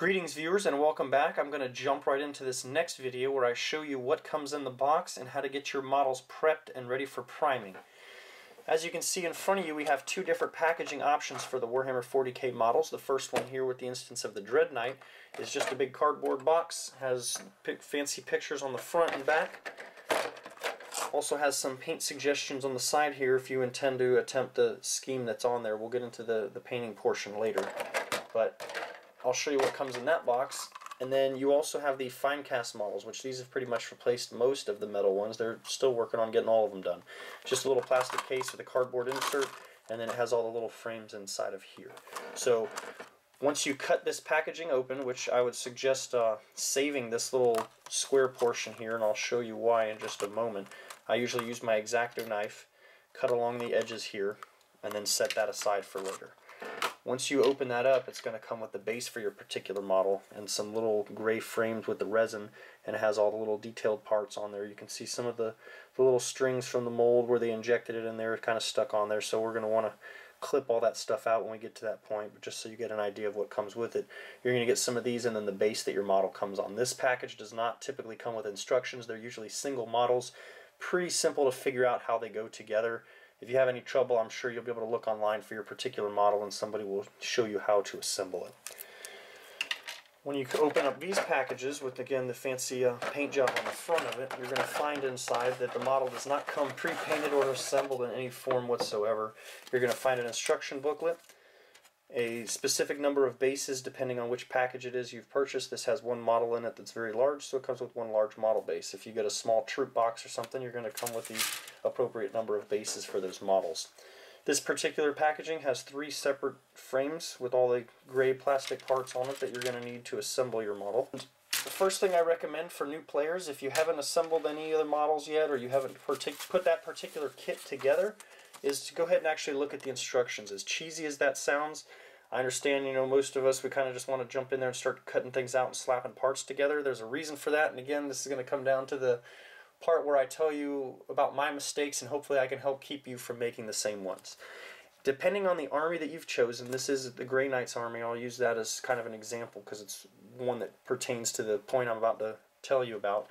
Greetings viewers and welcome back. I'm going to jump right into this next video where I show you what comes in the box and how to get your models prepped and ready for priming. As you can see in front of you, we have two different packaging options for the Warhammer 40k models. The first one here with the instance of the Dread Knight is just a big cardboard box, has fancy pictures on the front and back. Also has some paint suggestions on the side here if you intend to attempt the scheme that's on there. We'll get into the painting portion later, but I'll show you what comes in that box. And then you also have the fine cast models, which these have pretty much replaced most of the metal ones. They're still working on getting all of them done. Just a little plastic case with a cardboard insert, and then it has all the little frames inside of here. So once you cut this packaging open, which I would suggest saving this little square portion here, and I'll show you why in just a moment. I usually use my X-Acto knife, cut along the edges here, and then set that aside for later. Once you open that up, it's going to come with the base for your particular model and some little gray frames with the resin, and it has all the little detailed parts on there. You can see some of the little strings from the mold where they injected it in there, kind of stuck on there, so we're going to want to clip all that stuff out when we get to that point, but just so you get an idea of what comes with it. You're going to get some of these and then the base that your model comes on. This package does not typically come with instructions. They're usually single models. Pretty simple to figure out how they go together. If you have any trouble, I'm sure you'll be able to look online for your particular model and somebody will show you how to assemble it. When you open up these packages with, again, the fancy paint job on the front of it, you're going to find inside that the model does not come pre-painted or assembled in any form whatsoever. You're going to find an instruction booklet, a specific number of bases depending on which package it is you've purchased. This has one model in it that's very large, so it comes with one large model base. If you get a small troop box or something, you're going to come with the appropriate number of bases for those models. This particular packaging has 3 separate frames with all the gray plastic parts on it that you're going to need to assemble your model. The first thing I recommend for new players, if you haven't assembled any other models yet or you haven't put that particular kit together, is to go ahead and actually look at the instructions. As cheesy as that sounds, I understand, most of us, we kind of just want to jump in there and start cutting things out and slapping parts together. There's a reason for that, and again, this is going to come down to the part where I tell you about my mistakes, and hopefully I can help keep you from making the same ones. Depending on the army that you've chosen, this is the Grey Knight's army. I'll use that as kind of an example because it's one that pertains to the point I'm about to tell you about.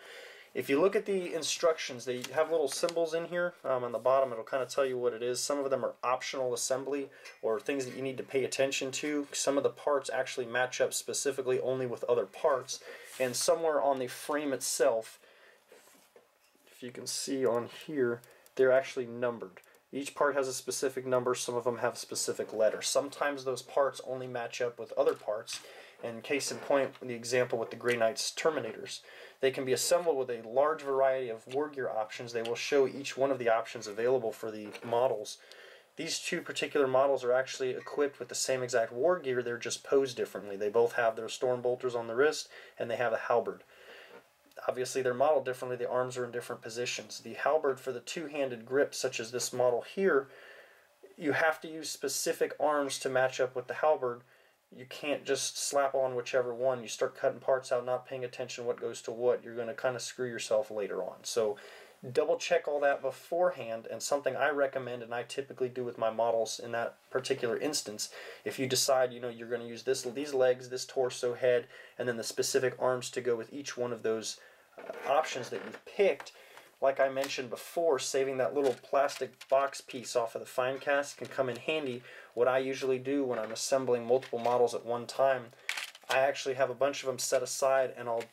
If you look at the instructions, they have little symbols in here on the bottom. It'll kind of tell you what it is. Some of them are optional assembly or things that you need to pay attention to. Some of the parts actually match up specifically only with other parts. And somewhere on the frame itself, if you can see on here, they're actually numbered. Each part has a specific number. Some of them have specific letters. Sometimes those parts only match up with other parts. And case in point, the example with the Grey Knight's Terminators. They can be assembled with a large variety of war gear options. They will show each one of the options available for the models. These two particular models are actually equipped with the same exact war gear, they're just posed differently. They both have their storm bolters on the wrist, and they have a halberd. Obviously they're modeled differently, the arms are in different positions. The halberd for the two-handed grip, such as this model here, you have to use specific arms to match up with the halberd. You can't just slap on whichever one. You start cutting parts out, not paying attention what goes to what, you're going to kind of screw yourself later on. So double check all that beforehand, and something I recommend and I typically do with my models in that particular instance, if you decide you're going to use these legs, this torso, head, and then the specific arms to go with each one of those options that you've picked, like I mentioned before, saving that little plastic box piece off of the fine cast can come in handy. What I usually do when I'm assembling multiple models at one time, I actually have a bunch of them set aside, and I'll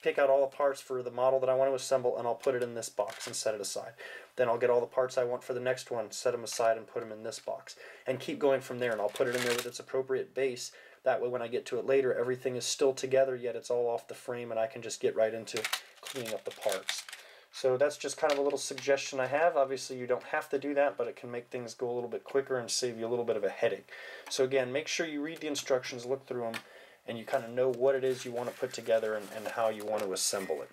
pick out all the parts for the model that I want to assemble, and I'll put it in this box and set it aside. Then I'll get all the parts I want for the next one, set them aside, and put them in this box. And keep going from there, and I'll put it in there with its appropriate base. That way when I get to it later, everything is still together, yet it's all off the frame, and I can just get right into cleaning up the parts. So that's just kind of a little suggestion I have. Obviously you don't have to do that, but it can make things go a little bit quicker and save you a little bit of a headache. So again, make sure you read the instructions, look through them, and you kind of know what it is you want to put together and how you want to assemble it.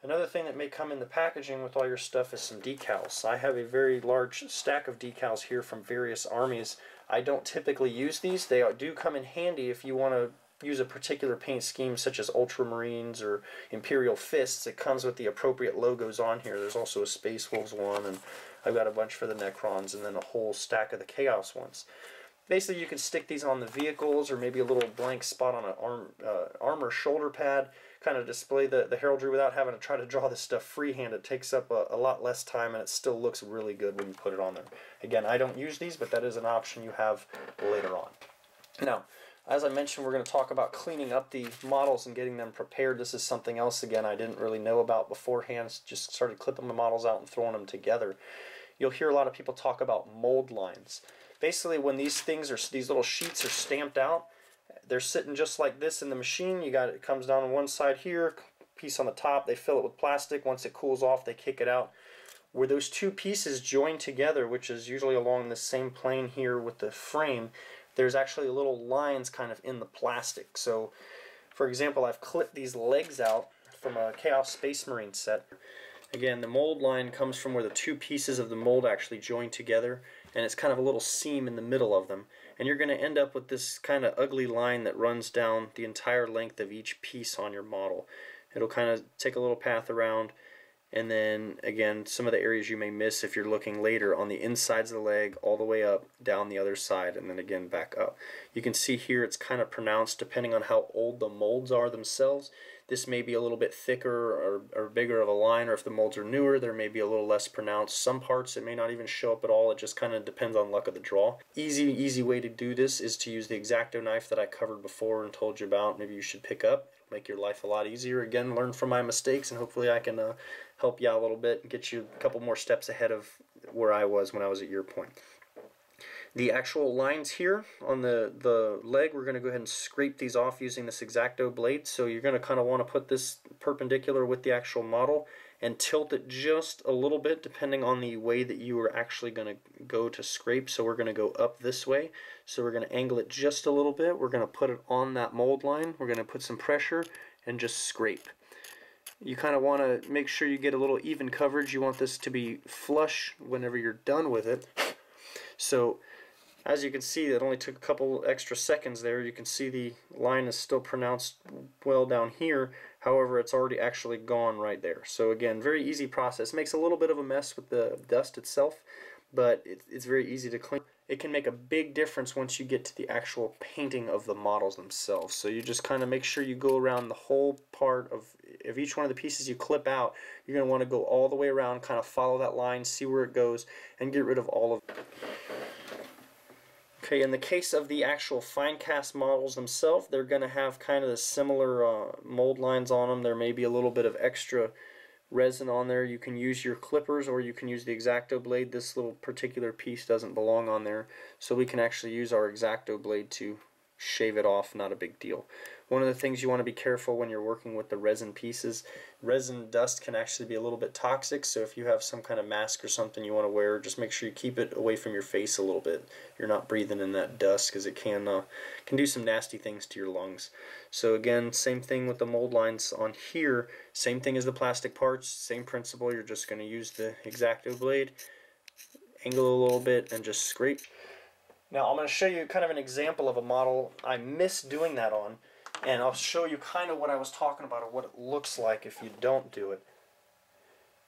Another thing that may come in the packaging with all your stuff is some decals. I have a very large stack of decals here from various armies. I don't typically use these. They do come in handy if you want to use a particular paint scheme such as Ultramarines or Imperial Fists. It comes with the appropriate logos on here. There's also a Space Wolves one, and I've got a bunch for the Necrons, and then a whole stack of the Chaos ones. Basically, you can stick these on the vehicles or maybe a little blank spot on an armor shoulder pad, kind of display the heraldry without having to try to draw this stuff freehand. It takes up a lot less time, and it still looks really good when you put it on there. Again, I don't use these, but that is an option you have later on. Now, as I mentioned, we're going to talk about cleaning up the models and getting them prepared. This is something else, again, I didn't really know about beforehand. Just started clipping the models out and throwing them together. You'll hear a lot of people talk about mold lines. Basically, when these little sheets are stamped out, they're sitting just like this in the machine. It comes down on one side here, piece on the top. They fill it with plastic. Once it cools off, they kick it out. Where those two pieces join together, which is usually along the same plane here with the frame, there's actually little lines kind of in the plastic. So, for example, I've clipped these legs out from a Chaos Space Marine set. Again, the mold line comes from where the two pieces of the mold actually join together, and it's kind of a little seam in the middle of them. And you're going to end up with this kind of ugly line that runs down the entire length of each piece on your model. It'll kind of take a little path around, and then again, some of the areas you may miss if you're looking later on the insides of the leg, all the way up, down the other side, and then again back up. You can see here it's kind of pronounced depending on how old the molds are themselves. This may be a little bit thicker or bigger of a line, or if the molds are newer, there may be a little less pronounced. Some parts it may not even show up at all. It just kind of depends on luck of the draw. Easy way to do this is to use the X-Acto knife that I covered before and told you about. Maybe you should pick up. It'll make your life a lot easier. Again, learn from my mistakes, and hopefully I can help you out a little bit and get you a couple more steps ahead of where I was when I was at your point. The actual lines here on the leg, we're going to go ahead and scrape these off using this X-Acto blade. So you're going to kind of want to put this perpendicular with the actual model and tilt it just a little bit depending on the way that you are actually going to go to scrape. So we're going to go up this way. So we're going to angle it just a little bit. We're going to put it on that mold line. We're going to put some pressure and just scrape. You kind of want to make sure you get a little even coverage. You want this to be flush whenever you're done with it. So as you can see, it only took a couple extra seconds there. You can see the line is still pronounced well down here. However, it's already actually gone right there. So again, very easy process. Makes a little bit of a mess with the dust itself, but it's very easy to clean. It can make a big difference once you get to the actual painting of the models themselves. So you just kind of make sure you go around the whole part of each one of the pieces you clip out. You're going to want to go all the way around, kind of follow that line, see where it goes, and get rid of all of it. Okay, in the case of the actual fine cast models themselves, they're going to have kind of the similar mold lines on them. There may be a little bit of extra resin on there. You can use your clippers or you can use the X-Acto blade. This little particular piece doesn't belong on there, so we can actually use our X-Acto blade to shave it off. Not a big deal. One of the things you want to be careful when you're working with the resin pieces, resin dust can actually be a little bit toxic, so if you have some kind of mask or something you want to wear, just make sure you keep it away from your face a little bit. You're not breathing in that dust because it can do some nasty things to your lungs. So again, same thing with the mold lines on here, same thing as the plastic parts, same principle. You're just going to use the X-Acto blade, angle a little bit, and just scrape. Now I'm going to show you kind of an example of a model I missed doing that on. And I'll show you kind of what I was talking about, or what it looks like if you don't do it.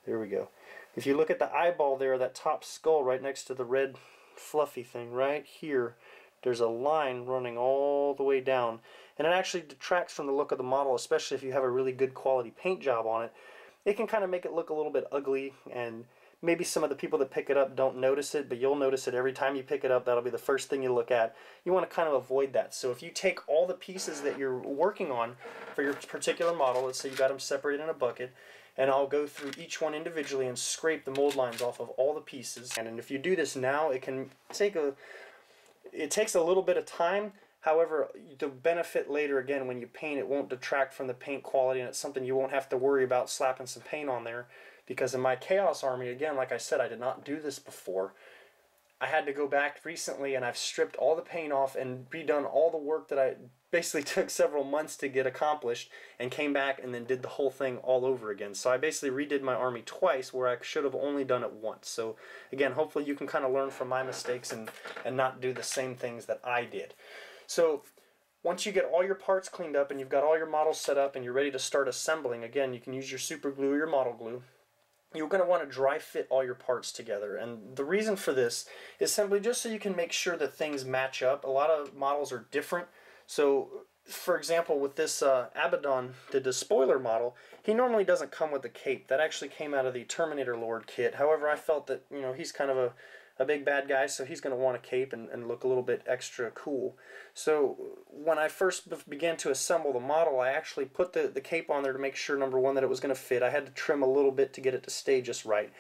There we go. If you look at the eyeball there, that top skull right next to the red fluffy thing right here, there's a line running all the way down. And it actually detracts from the look of the model, especially if you have a really good quality paint job on it. It can kind of make it look a little bit ugly, and maybe some of the people that pick it up don't notice it, but you'll notice it every time you pick it up. That'll be the first thing you look at. You want to kind of avoid that. So if you take all the pieces that you're working on for your particular model, let's say you got them separated in a bucket, and I'll go through each one individually and scrape the mold lines off of all the pieces. And if you do this now, it takes a little bit of time. However, the benefit later, again, when you paint, it won't detract from the paint quality, and it's something you won't have to worry about slapping some paint on there. Because in my Chaos Army, again, like I said, I did not do this before. I had to go back recently, and I've stripped all the paint off and redone all the work that I basically took several months to get accomplished, and came back and then did the whole thing all over again. So I basically redid my army twice where I should have only done it once. So again, hopefully you can kind of learn from my mistakes and not do the same things that I did. So once you get all your parts cleaned up and you've got all your models set up and you're ready to start assembling, again, you can use your super glue or your model glue. you're going to want to dry fit all your parts together. And the reason for this is simply just so you can make sure that things match up. A lot of models are different. So for example, with this Abaddon, the despoiler model, he normally doesn't come with the cape. That actually came out of the Terminator Lord kit. However, I felt that, you know, he's kind of a big bad guy, so he's going to want a cape and look a little bit extra cool. So when I first began to assemble the model, I actually put the cape on there to make sure, number one, that it was going to fit. I had to trim a little bit to get it to stay just right.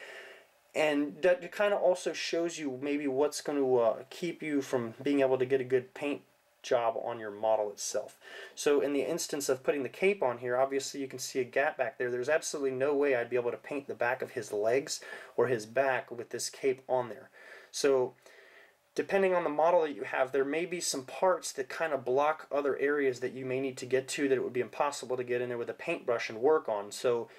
And that kind of also shows you maybe what's going to keep you from being able to get a good paint job on your model itself. So in the instance of putting the cape on here, obviously you can see a gap back there. There's absolutely no way I'd be able to paint the back of his legs or his back with this cape on there. So depending on the model that you have, there may be some parts that kind of block other areas that you may need to get to that it would be impossible to get in there with a paintbrush and work on. So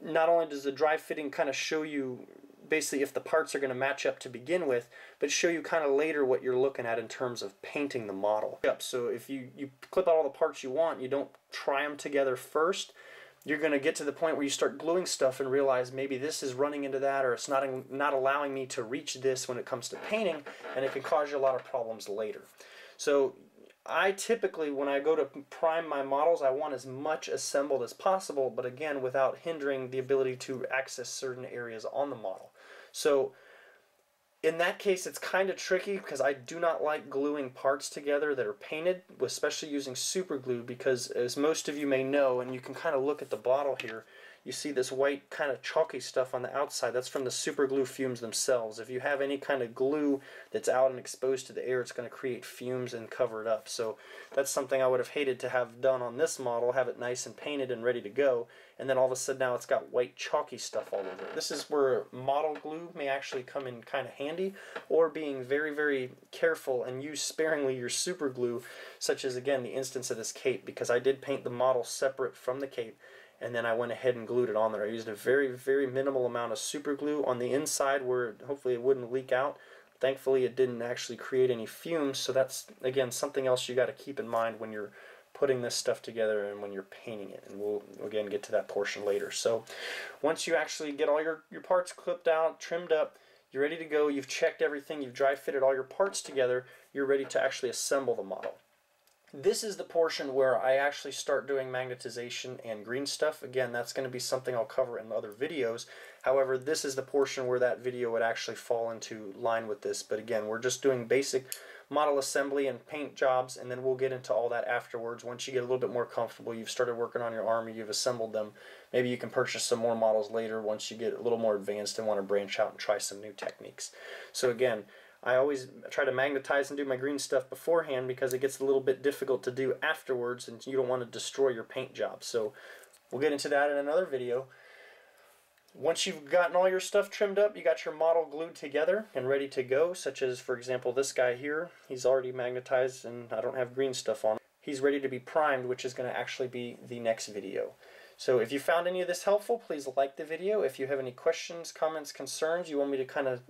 not only does the dry fitting kind of show you basically if the parts are going to match up to begin with, but show you kind of later what you're looking at in terms of painting the model. So if you clip out all the parts you want, you don't try them together first, you're going to get to the point where you start gluing stuff and realize maybe this is running into that, or it's not allowing me to reach this when it comes to painting, and it can cause you a lot of problems later. So I typically, when I go to prime my models, I want as much assembled as possible, but again, without hindering the ability to access certain areas on the model. So in that case, it's kind of tricky because I do not like gluing parts together that are painted, especially using super glue, because as most of you may know, and you can kind of look at the bottle here, you see this white kind of chalky stuff on the outside. That's from the super glue fumes themselves. If you have any kind of glue that's out and exposed to the air, it's going to create fumes and cover it up. So that's something I would have hated to have done on this model, have it nice and painted and ready to go, and then all of a sudden now it's got white chalky stuff all over it. This is where model glue may actually come in kind of handy, or being very, very careful and use sparingly your super glue, such as again the instance of this cape, because I did paint the model separate from the cape, and then I went ahead and glued it on there. I used a very, very minimal amount of super glue on the inside where hopefully it wouldn't leak out. Thankfully it didn't actually create any fumes, so that's again something else you got to keep in mind when you're putting this stuff together and when you're painting it, and we'll again get to that portion later. So once you actually get all your parts clipped out, trimmed up, you're ready to go, you've checked everything, you've dry fitted all your parts together, you're ready to actually assemble the model. This is the portion where I actually start doing magnetization and green stuff. Again, that's going to be something I'll cover in other videos. However, this is the portion where that video would actually fall into line with this. But again, we're just doing basic model assembly and paint jobs, and then we'll get into all that afterwards. Once you get a little bit more comfortable, you've started working on your army, you've assembled them, maybe you can purchase some more models later once you get a little more advanced and want to branch out and try some new techniques. So again, I always try to magnetize and do my green stuff beforehand because it gets a little bit difficult to do afterwards, and you don't want to destroy your paint job. So we'll get into that in another video. Once you've gotten all your stuff trimmed up, you got your model glued together and ready to go, such as, for example, this guy here. He's already magnetized and I don't have green stuff on him. He's ready to be primed, which is going to actually be the next video. So if you found any of this helpful, please like the video. If you have any questions, comments, concerns, you want me to kind of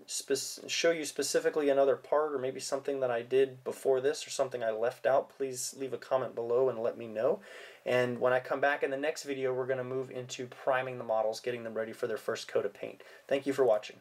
show you specifically another part or maybe something that I did before this or something I left out, please leave a comment below and let me know. And when I come back in the next video, we're going to move into priming the models, getting them ready for their first coat of paint. Thank you for watching.